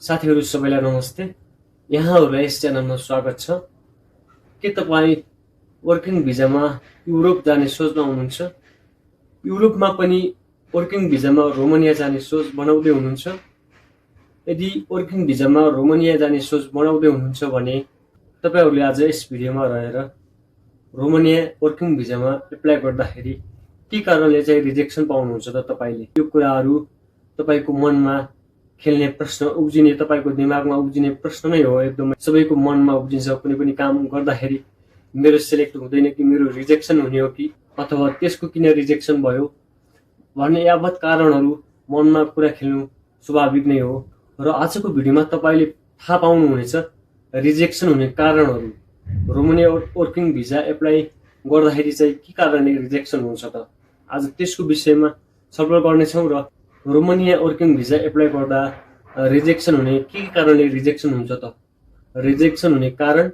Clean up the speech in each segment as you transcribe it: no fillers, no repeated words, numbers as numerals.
साथीहरु सबैलाई नमस्ते। यहाँहरुलाई यस च्यानलमा स्वागत छ। के तपाई वर्किङ भिजामा युरोप जाने सोचमा हुनुहुन्छ? युरोपमा पनि वर्किङ भिजामा रोमानिया जाने सोच बनाउँदै हुनुहुन्छ? यदि वर्किङ भिजामा रोमानिया जाने सोच बनाउँदै हुनुहुन्छ भने तपाईहरुले आज यस भिडियोमा रहेर रोमानिया वर्किङ भिजामा एप्लाई गर्दाखेरि के कारणले चाहिँ रिजेक्सन पाउनुहुन्छ त तपाईले? यो कुराहरु तपाईको मनमा खेल्ने प्रश्न उब्जिने तपाईको दिमागमा उब्जिने प्रश्न नै हो। एकदमै सबैको मनमा उब्जिन्छ कुनै पनि काम गर्दाखेरि मेरो सिलेक्ट हुँदैन कि मेरो रिजेक्सन हुने हो कि अथवा त्यसको किन रिजेक्सन भयो भन्ने यावत कारणहरु मनमा कुरा खेल्नु स्वाभाविक नै हो। र आजको भिडियोमा तपाईले थाहा पाउनुहुनेछ रिजेक्सन हुने कारणहरु। रोमानिया वर्किङ भिजा एप्लाई गर्दाखेरि चाहिँ के कारणले रिजेक्सन हुन्छ त आज त्यसको विषयमा छलफल गर्नेछौं। र रोमानिया वर्किङ भिजा एप्लाई गर्दा रिजेक्सन हुने के कारणले रिजेक्सन हुन्छ त रिजेक्सन हुने कारण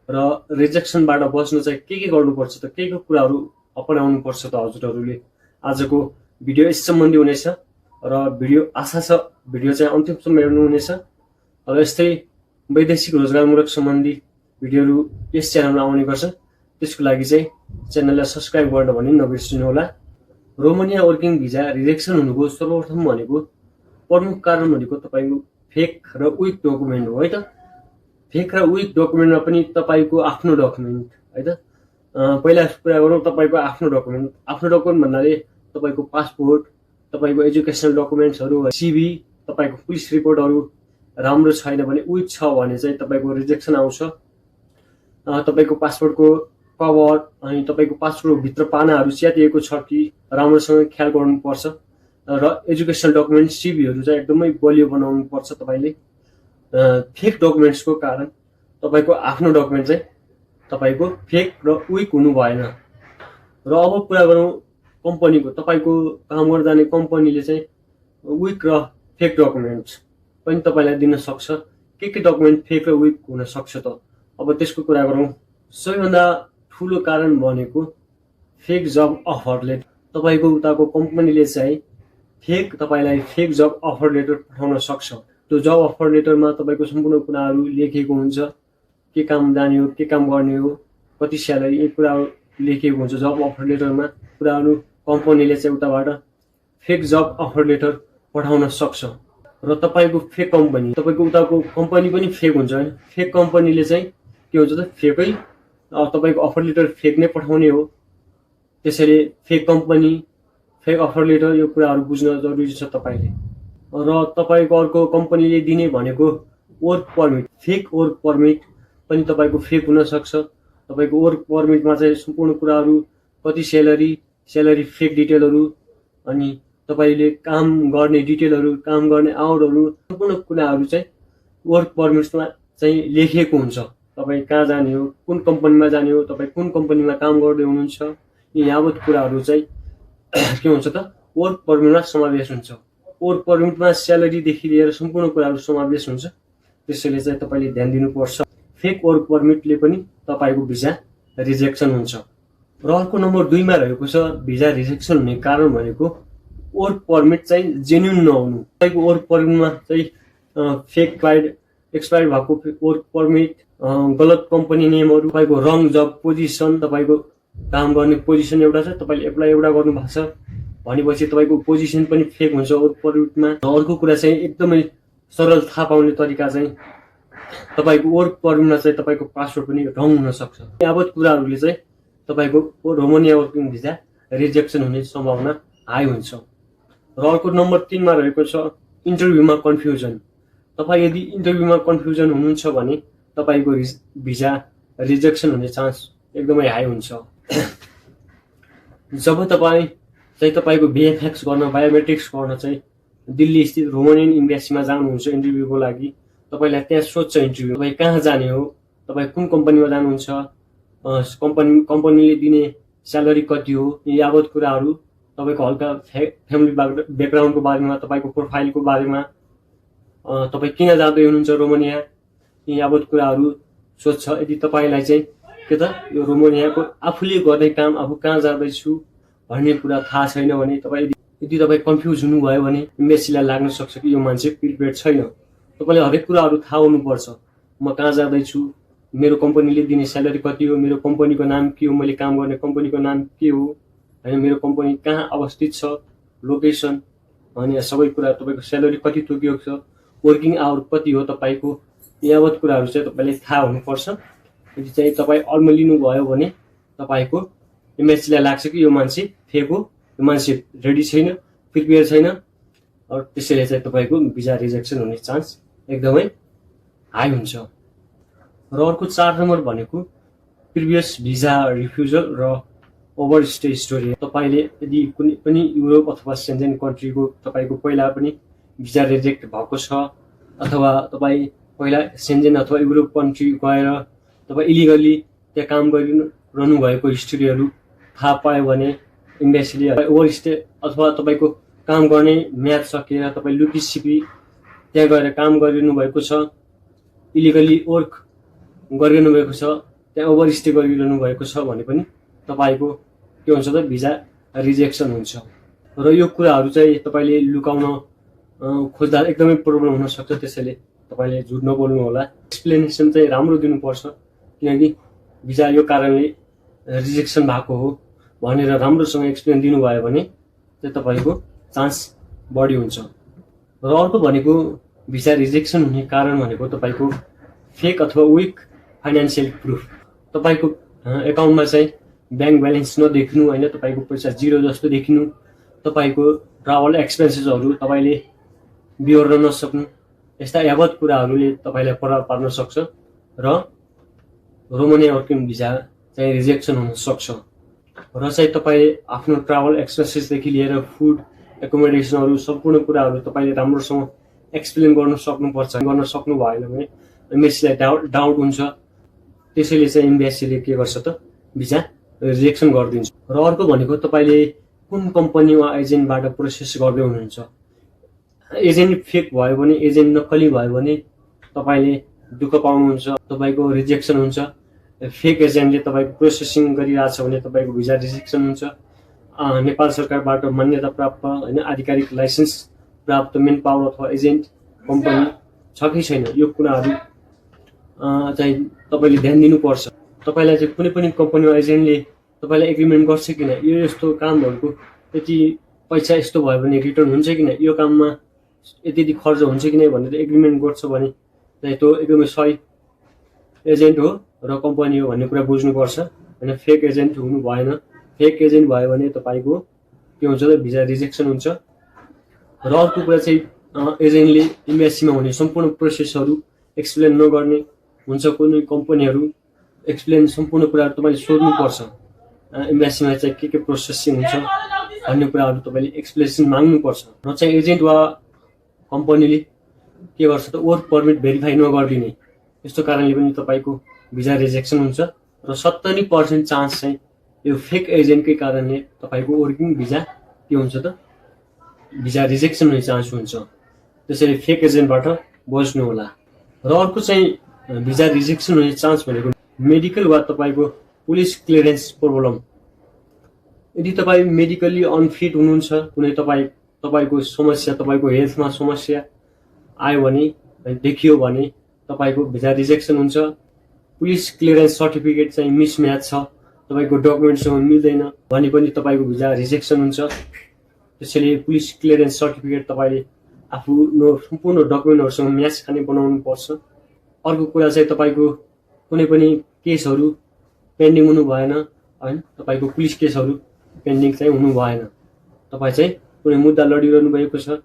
र रिजेक्सनबाट बच्न चाहिँ के गर्नुपर्छ त के कुराहरु अपनाउनु पर्छ त हजुरहरुले आजको भिडियो यस सम्बन्धी हुनेछ। र भिडियो आशा छ भिडियो चाहिँ अन्तिमसम्म हेर्नु हुनेछ। र यस्तै वैदेशिक रोजगारमूलक सम्बन्धी भिडियोहरु यस च्यानलमा आउने गर्छ। त्यसको लागि चाहिँ च्यानललाई सब्स्क्राइब गर्न पनि नबिर्सिनु होला। रोमानिया वर्किङ भिजा रिजेक्सन हुनुको सर्वप्रथम भनेको प्रमुख कारण भनेको तपाईको फेक र विक डकुमेन्ट हो है त। फेक र विक डकुमेन्टमा पनि तपाईको आफ्नो डकुमेन्ट है त। पहिला कुरा गरौँ तपाईको आफ्नो डकुमेन्ट। आफ्नो डकुमेन्ट भन्नाले तपाईको पासपोर्ट, तपाईको एजुकेशनल डकुमेन्ट्सहरु, सीभी, तपाईको पुलिस रिपोर्टहरु राम्रो छैन भने विक छ भने चाहिँ तपाईको रिजेक्सन आउँछ। तपाईको पासपोर्टको कभर अनि तपाईको पासपोर्ट भित्र पानाहरु च्यातिएको छ कि राम्रोसँग ख्याल गर्नुपर्छ। र एजुकेशनल डकुमेन्ट सीभीहरु चाहिँ एकदमै बलियो बनाउनु पर्छ तपाईले। फेक डकुमेन्ट्सको कारण तपाईको आफ्नो डकुमेन्ट चाहिँ तपाईको फेक र विक हुनु भएन। र अब कुरा गरौँ कम्पनीको। तपाईको काम गर्न जाने कम्पनीले चाहिँ विक र फेक डकुमेन्ट पनि तपाईलाई दिन सक्छ। के डकुमेन्ट फेक र विक हुन सक्छ त अब त्यसको कुरा गरौँ। सबैभन्दा ठूलो कारण भनेको फेक जब अफर लेटर। तपाईको उताको कम्पनीले चाहिँ तपाईलाई फेक जब अफर लेटर पठाउन सक्छ। त्यो जब अफर लेटरमा तपाईको सम्पूर्ण कुराहरु लेखेको हुन्छ। के काम जाने हो, के काम गर्ने हो, कति स्यालेरी, यी कुराहरु लेखेको हुन्छ जब अफर लेटरमा। कुराहरु कम्पनीले चाहिँ उताबाट फेक जब अफर लेटर पठाउन सक्छ। र तपाईको फेक कम्पनी, तपाईको उताको कम्पनी पनि फेक हुन्छ हैन। फेक कम्पनीले चाहिँ के हुन्छ त फेकै तपाईको अफर लेटर फेक नै पठाउने हो। त्यसैले fake company, fake offer letter यो कुराहरु बुझ्न जरुरी छ तपाईले। र तपाईको अर्को कम्पनीले दिने भनेको work permit. Fake work permit पनि तपाईको फेक हुन सक्छ। तपाईको वर्क परमिटमा चाहिँ सम्पूर्ण कुराहरु कति स्यालेरी फेक डिटेलहरु अनि तपाईले काम गर्ने डिटेलहरु, काम गर्ने आवरहरु सम्पूर्ण कुराहरु चाहिँ वर्क परमिटमा चाहिँ लेखिएको हुन्छ। तपाई कहाँ जाने हो, कुन कम्पनीमा जाने हो, तपाई कुन कम्पनीमा काम गर्दै हुनुहुन्छ, यी यावत कुराहरु चाहिँ के हुन्छ त वर्क परमिटमा समावेश हुन्छ। वर्क परमिटमा स्यालेरी देखि लिएर सम्पूर्ण कुराहरु समावेश हुन्छ। त्यसैले चाहिँ तपाईले ध्यान दिनुपर्छ। फेक वर्क परमिटले पनि तपाईको भिजा रिजेक्सन हुन्छ। र अर्को नम्बर 2 मा रहेको छ भिजा रिजेक्सन हुने कारण भनेको वर्क परमिट चाहिँ जेन्युइन नहुनु। तपाईको वर्क परमिटमा चाहिँ फेक एक्सपायर भएको वर्क परमिट, गलत कम्पनी नेमहरु, तपाईको रङ जब पोजिसन, तपाईको काम गर्ने पोजिसन एउटा छ, तपाईले एप्लाई एउटा गर्नु भएको छ भनेपछि तपाईको पोजिसन पनि फेक हुन्छ वर्क परमिटमा। अर्को कुरा चाहिँ एकदमै सरल थाहा पाउने तरिका चाहिँ तपाईको वर्क परमिटमा चाहिँ तपाईको पासवर्ड पनि रङ हुन सक्छ। यावत कुराहरुले चाहिँ तपाईको रोमानिया वर्किङ भिजा रिजेक्सन हुने सम्भावना हाई हुन्छ। र अर्को नम्बर 3 मा रहेको छ इन्टरभ्युमा कन्फ्युजन। तपाई यदि इन्टरभ्युमा कन्फ्युजन हुनुहुन्छ भने तपाईको भिजा रिजेक्सन हुने चान्स एकदमै हाई हुन्छ। जब तपाई चाहिँ तपाईको बीएफएक्स गर्न, बायोमेट्रिक्स गर्न चाहिँ दिल्ली स्थित रोमानियन एम्बेसीमा जानुहुन्छ इन्टरभ्युको लागि, तपाईलाई त्यहाँ सोध्छ इन्टरभ्यु तपाई कहाँ जाने हो, तपाई कुन कम्पनीमा जानुहुन्छ, कम्पनीले दिने स्यालेरी कति हो, यी यावत कुराहरु तपाईको हल्का फ्यामिली ब्याकग्राउन्डको बारेमा, तपाईको प्रोफाइलको बारेमा, तपाई किन जाँदै हुनुहुन्छ रोमानिया, यी यावत कुराहरु सोध्छ। यदि तपाईलाई चाहिँ के त यो रोमानियाको आफूले गर्ने काम, आफू कहाँ जाँदै छु भन्ने कुरा थाहा छैन भने यदि तपाई कन्फ्युज हुनुभयो भने एम्बेसीलाई लाग्न सक्छ कि यो मान्छे प्रिपेयर्ड छैन। तपाईँले हरेक कुराहरू थाहा हुनुपर्छ। म कहाँ जाँदैछु, मेरो कम्पनीले दिने स्यालेरी कति हो, मेरो कम्पनीको नाम के हो, मैले काम गर्ने कम्पनीको नाम के हो, होइन, मेरो कम्पनी कहाँ अवस्थित छ, लोकेसन, अनि सबै कुरा, तपाईँको स्यालेरी कति तोकिएको छ, वर्किङ आवर कति हो तपाईँको, यावत कुराहरू चाहिँ तपाईँले थाहा हुनुपर्छ। यदि चाहिँ तपाईँ अल्मलिनुभयो भने तपाईँको एमएससीलाई लाग्छ कि यो मान्छे फेक हो, यो मान्छे रेडी छैन, प्रिपेयर छैन, त्यसैले चाहिँ तपाईँको भिजा रिजेक्सन हुने चान्स एकदमै हाई हुन्छ। र अर्को 4 नम्बर भनेको प्रिभियस भिजा रिफ्युजल र ओभरस्टे स्टोरी। तपाईँले यदि कुनै पनि युरोप अथवा सेन्जेन कन्ट्रीको तपाईँको पहिला पनि भिजा रिजेक्ट भएको छ, अथवा तपाईँ पहिला सेन्जेन अथवा युरोप कन्ट्री गएर तपाईँ इलिगली त्यहाँ काम गरिरहनु भएको हिस्ट्रीहरू थाहा पायो भने इम्बेसीले ओभरस्टे अथवा तपाईँको काम गर्ने म्याद सकेर तपाईँ लुकीछिपी त्यहाँ गएर काम गरिरहनु भएको छ, इलिगली वर्क गरिरहनु भएको छ, त्यहाँ ओभरस्टे गरिरहनु भएको छ भने पनि तपाईँको के हुन्छ त भिजा रिजेक्सन हुन्छ। र यो कुराहरू चाहिँ तपाईँले लुकाउन खोज्दा एकदमै प्रब्लम हुनसक्छ, त्यसैले तपाईँले झुट नबोल्नु होला। एक्सप्लेनेसन चाहिँ राम्रो दिनुपर्छ, किनकि भिजा यो कारणले रिजेक्सन भएको हो भनेर राम्रोसँग एक्सप्लेन दिनुभयो भने चाहिँ तपाईँको चान्स बढी हुन्छ। र अर्को भनेको भिजा रिजेक्सन हुने कारण भनेको तपाईँको फेक अथवा विक फाइनेन्सियल प्रुफ। तपाईँको एकाउन्टमा चाहिँ ब्याङ्क ब्यालेन्स नदेखिनु, होइन, तपाईँको पैसा जिरो जस्तो देखिनु, तपाईँको ट्राभल एक्सपेन्सेसहरू तपाईँले बिहोर्न नसक्नु, यस्ता यावत कुराहरूले तपाईँलाई प्रभाव पार्न सक्छ र रोमानिया वर्किङ भिजा चाहिँ रिजेक्सन हुन सक्छ। र चाहिँ तपाईँ आफ्नो ट्राभल एक्सपेन्सेसदेखि लिएर फुड, एकोमोडेसनहरू सम्पूर्ण कुराहरू तपाईँले राम्रोसँग एक्सप्लेन गर्न सक्नुपर्छ। गर्न सक्नु भएन भने एमएससीलाई डाउट हुन्छ, त्यसैले चाहिँ एम्बेसीले के गर्छ त भिजा रिजेक्सन गरिदिन्छ। र अर्को भनेको तपाईँले कुन कम्पनी वा एजेन्टबाट प्रोसेस गर्दै हुनुहुन्छ। एजेन्ट फेक भयो भने, एजेन्ट नक्कली भयो भने तपाईँले दुःख पाउनुहुन्छ, तपाईँको रिजेक्सन हुन्छ। फेक एजेन्टले तपाईँको प्रोसेसिङ गरिरहेछ भने तपाईँको भिजा रिजेक्सन हुन्छ। नेपाल सरकारबाट मान्यता प्राप्त, होइन, आधिकारिक लाइसेन्स प्राप्त मेन पावर अथवा एजेन्ट कम्पनी छ कि छैन, यो कुराहरू चाहिँ तपाईँले ध्यान दिनुपर्छ। तपाईँलाई चाहिँ कुनै पनि कम्पनी वा एजेन्टले तपाईँलाई एग्रिमेन्ट गर्छ किन, यो यस्तो कामहरूको यति पैसा यस्तो भयो भने रिटर्न हुन्छ किन, यो काममा यति खर्च हुन्छ कि नै भनेर एग्रिमेन्ट गर्छ भने चाहिँ त्यो एकदमै सही एजेन्ट हो र कम्पनी हो भन्ने कुरा बुझ्नुपर्छ, होइन। फेक एजेन्ट हुनु भएन। फेक एजेन्ट भयो भने तपाईँको के हुन्छ त भिजा रिजेक्सन हुन्छ। र अर्को कुरा चाहिँ एजेन्टले एम्बेसीमा हुने सम्पूर्ण प्रोसेसहरू एक्सप्लेन नगर्ने हुन्छ। कुनै कम्पनीहरू एक्सप्लेन सम्पूर्ण कुराहरू तपाईँले सोध्नुपर्छ। एम्बेसीमा चाहिँ के प्रोसेसिङ हुन्छ भन्ने कुराहरू तपाईँले एक्सप्लेनेसन माग्नुपर्छ। र चाहिँ एजेन्ट वा कम्पनीले के गर्छ त वर्क पर्मिट भेरिफाई नगरिदिने, यस्तो कारणले पनि तपाईँको भिजा रिजेक्सन हुन्छ। र 70% चान्स चाहिँ यो फेक एजेन्टकै कारणले तपाईँको वर्किङ भिजा के हुन्छ त भिजा रिजेक्सन हुने चान्स हुन्छ। त्यसैले फेक एजेन्टबाट बच्नु होला। र अर्को चाहिँ भिजा रिजेक्सन हुने चान्स भनेको मेडिकल वा तपाईँको पुलिस क्लियरेन्स प्रब्लम। यदि तपाईँ मेडिकल्ली अनफिट हुनुहुन्छ, कुनै तपाईँको समस्या, तपाईँको हेल्थमा समस्या आयो भने, देखियो भने तपाईँको भिजा रिजेक्सन हुन्छ। पुलिस क्लियरेन्स सर्टिफिकेट चाहिँ मिसम्याच छ, तपाईँको डकुमेन्टसँग मिल्दैन भने पनि तपाईँको भिजा रिजेक्सन हुन्छ। त्यसैले पुलिस क्लियरेन्स सर्टिफिकेट तपाईँले आफ्नो सम्पूर्ण डकुमेन्टहरूसँग म्याच खाने बनाउनु पर्छ। अर्को कुरा चाहिँ तपाईँको कुनै पनि केसहरू पेन्डिङ हुनु भएन, होइन, तपाईँको पुलिस केसहरू पेन्डिङ चाहिँ हुनु भएन। तपाईँ चाहिँ कुनै मुद्दा लडिरहनु भएको छ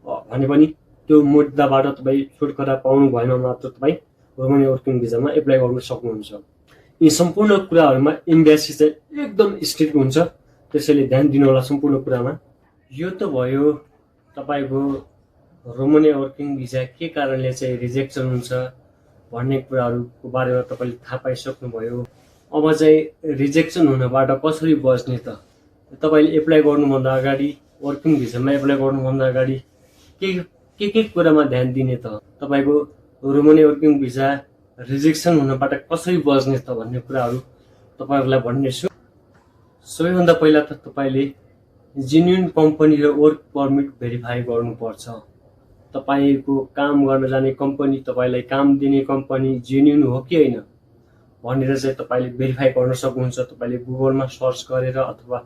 भने पनि त्यो मुद्दाबाट तपाईँ छुटकारा पाउनु भएन मात्र तपाईँ रोमानिया वर्किङ भिजामा एप्लाई गर्न सक्नुहुन्छ। यी सम्पूर्ण कुराहरूमा एम्बेसी चाहिँ एकदम स्ट्रिक्ट हुन्छ, त्यसैले ध्यान दिनु होला सम्पूर्ण कुरामा। यो त भयो तपाईँको रोमानिया वर्किङ भिजा के कारणले चाहिँ रिजेक्सन हुन्छ भन्ने कुराहरूको बारेमा तपाईँले थाहा पाइसक्नुभयो। अब चाहिँ रिजेक्सन हुनबाट कसरी बच्ने त? तपाईँले एप्लाई गर्नुभन्दा अगाडि, वर्किङ भिजामा एप्लाई गर्नुभन्दा अगाडि के कुरामा ध्यान दिने त? तपाईँको रोमानिया वर्किङ भिजा रिजेक्सन हुनबाट कसरी बच्ने त भन्ने कुराहरू तपाईँहरूलाई भन्नेछु। सबैभन्दा पहिला त तपाईँले जेन्युन कम्पनी र वर्क पर्मिट भेरिफाई गर्नुपर्छ। तपाईँको काम गर्न जाने कम्पनी, तपाईँलाई काम दिने कम्पनी जेन्युन हो कि होइन भनेर चाहिँ तपाईँले भेरिफाई गर्न सक्नुहुन्छ। तपाईँले गुगलमा सर्च गरेर अथवा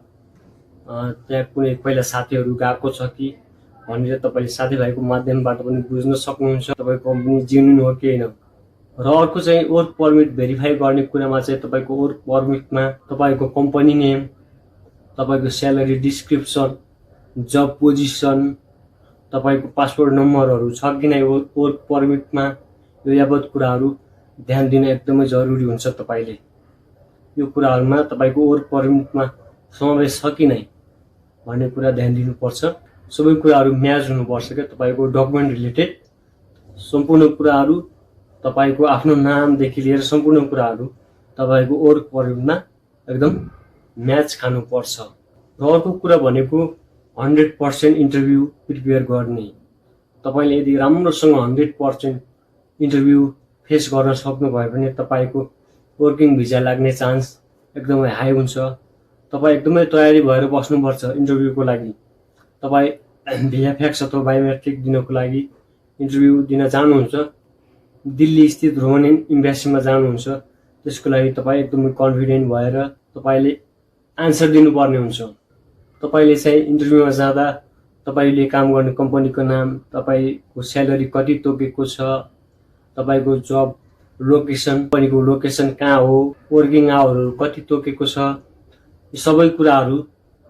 त्यहाँ कुनै पहिला साथीहरू गएको छ कि भनेर तपाईँले साथीभाइको माध्यमबाट पनि बुझ्न सक्नुहुन्छ तपाईँको कम्पनी जेन्युन हो कि होइन। र अर्को चाहिँ वर्क पर्मिट भेरिफाई गर्ने कुरामा चाहिँ तपाईँको वर्क पर्मिटमा तपाईँको कम्पनी नेम, तपाईँको स्यालेरी डिस्क्रिप्सन, जब पोजिसन, तपाईँको पासपोर्ट नम्बरहरू छ कि नै वर्क पर्मिटमा, यो यावत कुराहरू ध्यान दिन एकदमै जरुरी हुन्छ। तपाईँले यो कुराहरूमा तपाईँको वर्क पर्मिटमा समावेश छ कि नै भन्ने कुरा ध्यान दिनुपर्छ। सबै कुराहरू म्याच हुनुपर्छ क्या, तपाईँको डकुमेन्ट रिलेटेड सम्पूर्ण कुराहरू, तपाईँको आफ्नो नामदेखि लिएर सम्पूर्ण कुराहरू तपाईँको वर्क पर्मिटमा एकदम म्याच खानुपर्छ। र अर्को कुरा भनेको 100% इन्टरभ्यू प्रिपेयर गर्ने। तपाईँले यदि राम्रोसँग 100% इन्टरभ्यू फेस गर्न सक्नुभयो भने तपाईँको वर्किङ भिजा लाग्ने चान्स एकदमै हाई हुन्छ। तपाईँ एकदमै तयारी भएर बस्नुपर्छ इन्टरभ्यूको लागि। तपाईँ भिएफएक्स अथवा बायोमेट्रिक दिनको लागि इन्टरभ्यू दिन जानुहुन्छ, दिल्ली स्थित रोमन इम्बेसीमा जानुहुन्छ, त्यसको लागि तपाईँ एकदमै कन्फिडेन्ट भएर तपाईँले आन्सर दिनुपर्ने हुन्छ। तपाईँले चाहिँ इन्टरभ्यूमा जाँदा तपाईँले काम गर्ने कम्पनीको नाम, तपाईँको स्यालेरी कति तोकेको छ, तपाईँको जब लोकेसन, कम्पनीको लोकेसन कहाँ हो, वर्किङ आवरहरू कति तोकेको छ, यी सबै कुराहरू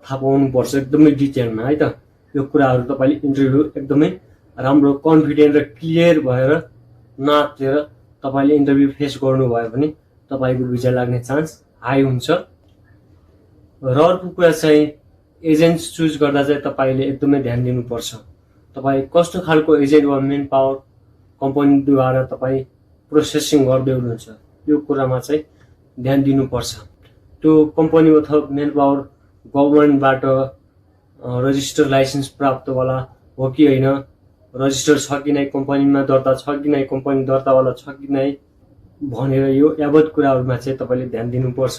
थाहा पाउनुपर्छ एकदमै डिटेलमा है त। यो कुराहरू तपाईँले इन्टरभ्यू एकदमै राम्रो कन्फिडेन्ट र क्लियर भएर नआत्तिएर तपाईँले इन्टरभ्यू फेस गर्नुभयो भने तपाईँको भिजा लाग्ने चान्स हाई हुन्छ। र अर्को कुरा चाहिँ एजेन्ट चुज गर्दा चाहिँ तपाईँले एकदमै ध्यान दिनुपर्छ। तपाईँ कस्तो खालको एजेन्ट वा मेन पावर कम्पनीद्वारा तपाईँ प्रोसेसिङ गर्दै हुनुहुन्छ, यो कुरामा चाहिँ ध्यान दिनुपर्छ। त्यो कम्पनी अथवा मेन पावर गभर्मेन्टबाट रजिस्टर लाइसेन्स प्राप्तवाला हो कि होइन, रजिस्टर छ कि नै, कम्पनीमा दर्ता छ कि नै, कम्पनी दर्तावाला छ कि नै भनेर यो यावत कुराहरूमा चाहिँ तपाईँले ध्यान दिनुपर्छ।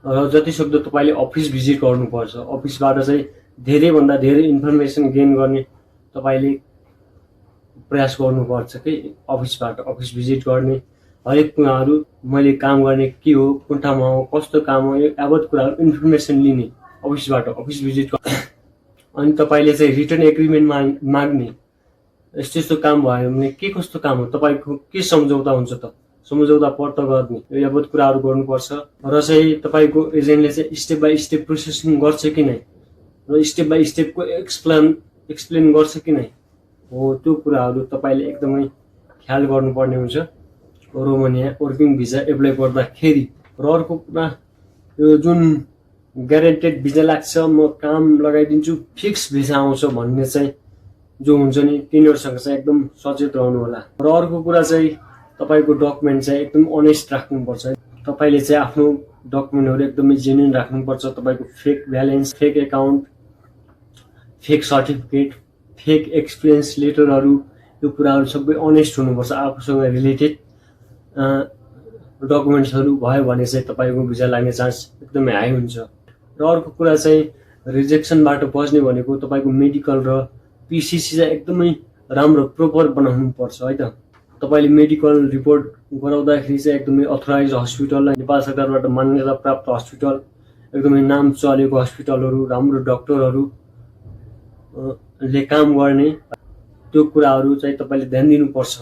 र जतिसक्दो तपाईँले अफिस भिजिट गर्नुपर्छ। अफिसबाट चाहिँ धेरैभन्दा धेरै इन्फर्मेसन गेन गर्ने तपाईँले प्रयास गर्नुपर्छ कि अफिसबाट अफिस भिजिट गर्ने, हरेक कुराहरू मैले काम गर्ने के हो, कुन ठाउँमा हो, कस्तो काम हो, यो यावत कुराहरू इन्फर्मेसन लिने अफिसबाट अफिस भिजिट। अनि तपाईँले चाहिँ रिटर्न एग्रिमेन्ट माग्ने, यस्तो यस्तो काम भयो भने के कस्तो काम हो, तपाईँको के सम्झौता हुन्छ त, सम्झौता पत्ता गर्ने, यो यावत कुराहरू गर्नुपर्छ। र चाहिँ तपाईँको एजेन्टले चाहिँ स्टेप बाई स्टेप प्रोसेसिङ गर्छ कि नै, र स्टेप बाई स्टेपको एक्सप्लेन गर्छ कि नै हो, त्यो कुराहरू तपाईँले एकदमै ख्याल गर्नुपर्ने हुन्छ रोमानिया वर्किङ भिजा एप्लाई गर्दाखेरि। र अर्को कुरा, यो जुन ग्यारेन्टेड भिजा लाग्छ, म काम लगाइदिन्छु, फिक्स भिजा आउँछ भन्ने चाहिँ जो हुन्छ नि, तिनीहरूसँग चाहिँ एकदम सचेत रहनु होला। र अर्को कुरा चाहिँ तपाईँको डकुमेन्ट चाहिँ एकदम अनेस्ट राख्नुपर्छ। तपाईँले चाहिँ आफ्नो डकुमेन्टहरू एकदमै जेन्युन राख्नुपर्छ। तपाईँको fake balance, fake account, fake certificate, fake experience लेटरहरू, यो कुराहरू सबै अनेस्ट हुनुपर्छ। आफूसँग रिलेटेड डकुमेन्ट्सहरू भयो भने चाहिँ तपाईँको भिजा लाग्ने चान्स एकदमै हाई हुन्छ। र अर्को कुरा चाहिँ रिजेक्सनबाट बच्ने भनेको तपाईँको मेडिकल र पिसिसी चाहिँ एकदमै राम्रो प्रोपर बनाउनुपर्छ है त। तपाईँले मेडिकल रिपोर्ट गराउँदाखेरि चाहिँ एकदमै अथोराइज हस्पिटल, नेपाल सरकारबाट मान्यता प्राप्त हस्पिटल, एकदमै नाम चलेको हस्पिटलहरू, राम्रो डक्टरहरू ले काम गर्ने, त्यो कुराहरू चाहिँ तपाईँले ध्यान दिनुपर्छ।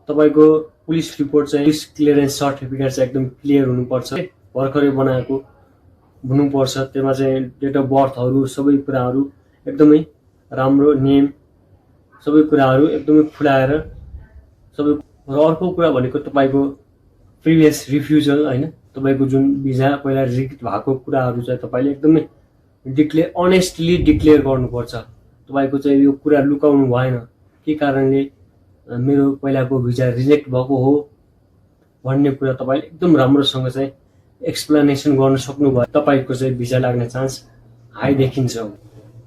तपाईँको पुलिस रिपोर्ट चाहिँ, पुलिस क्लियरेन्स सर्टिफिकेट चाहिँ एकदम क्लियर हुनुपर्छ, भर्खरै बनाएको हुनुपर्छ। त्यसमा चाहिँ डेट अफ बर्थहरू, सबै कुराहरू एकदमै राम्रो, नेम, सबै कुराहरू एकदमै खुलाएर सबै। र अर्को कुरा भनेको तपाईँको प्रिभियस रिफ्युजल होइन, तपाईँको जुन भिजा पहिला रिजेक्ट भएको कुराहरू चाहिँ तपाईँले एकदमै अनेस्टली डिक्लेयर गर्नुपर्छ। तपाईँको चाहिँ यो कुरा लुकाउनु भएन, के कारणले मेरो पहिलाको भिजा रिजेक्ट भएको हो भन्ने कुरा तपाईँले एकदम राम्रोसँग चाहिँ एक्सप्लेनेसन गर्न सक्नुभयो, तपाईँको चाहिँ भिजा लाग्ने चान्स हाई देखिन्छ।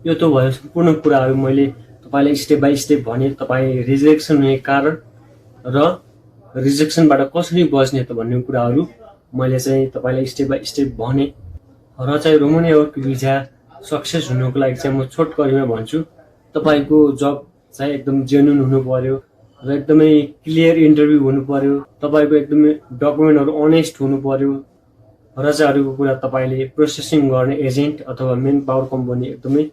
यो त भयो सम्पूर्ण कुराहरू मैले तपाईँलाई स्टेप बाई स्टेप भने। तपाईँ रिजेक्सन हुने कारण र रिजेक्सनबाट कसरी बच्ने त भन्ने कुराहरू मैले चाहिँ तपाईँलाई स्टेप बाई स्टेप भने। र चाहिँ रोमानिया वर्क भिजा सक्सेस हुनुको लागि चाहिँ म छोटकरीमा भन्छु, तपाईँको जब चाहिँ एकदम जेन्युन हुनु पर्यो र एकदमै क्लियर इन्टरभ्यू हुनु पर्यो। तपाईँको एकदमै डकुमेन्टहरू अनेस्ट हुनु पर्यो र चाहिँ अरूको कुरा तपाईँले प्रोसेसिङ गर्ने एजेन्ट अथवा मेन पावर कम्पनी एकदमै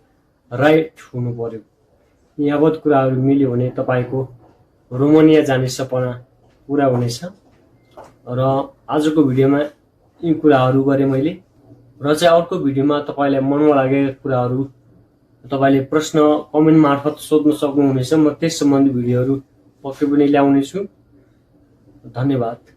राइट हुनु पर्यो। यावत कुराहरू मिल्यो भने तपाईँको रोमानिया जाने सपना पुरा हुनेछ। र आजको भिडियोमा यी कुराहरू गरेँ मैले। र चाहिँ अर्को भिडियोमा तपाईँलाई मनमा लागेका कुराहरू तपाईँले प्रश्न कमेन्ट मार्फत सोध्न सक्नुहुनेछ। म त्यस सम्बन्धी भिडियोहरू पक्कै पनि ल्याउनेछु। धन्यवाद।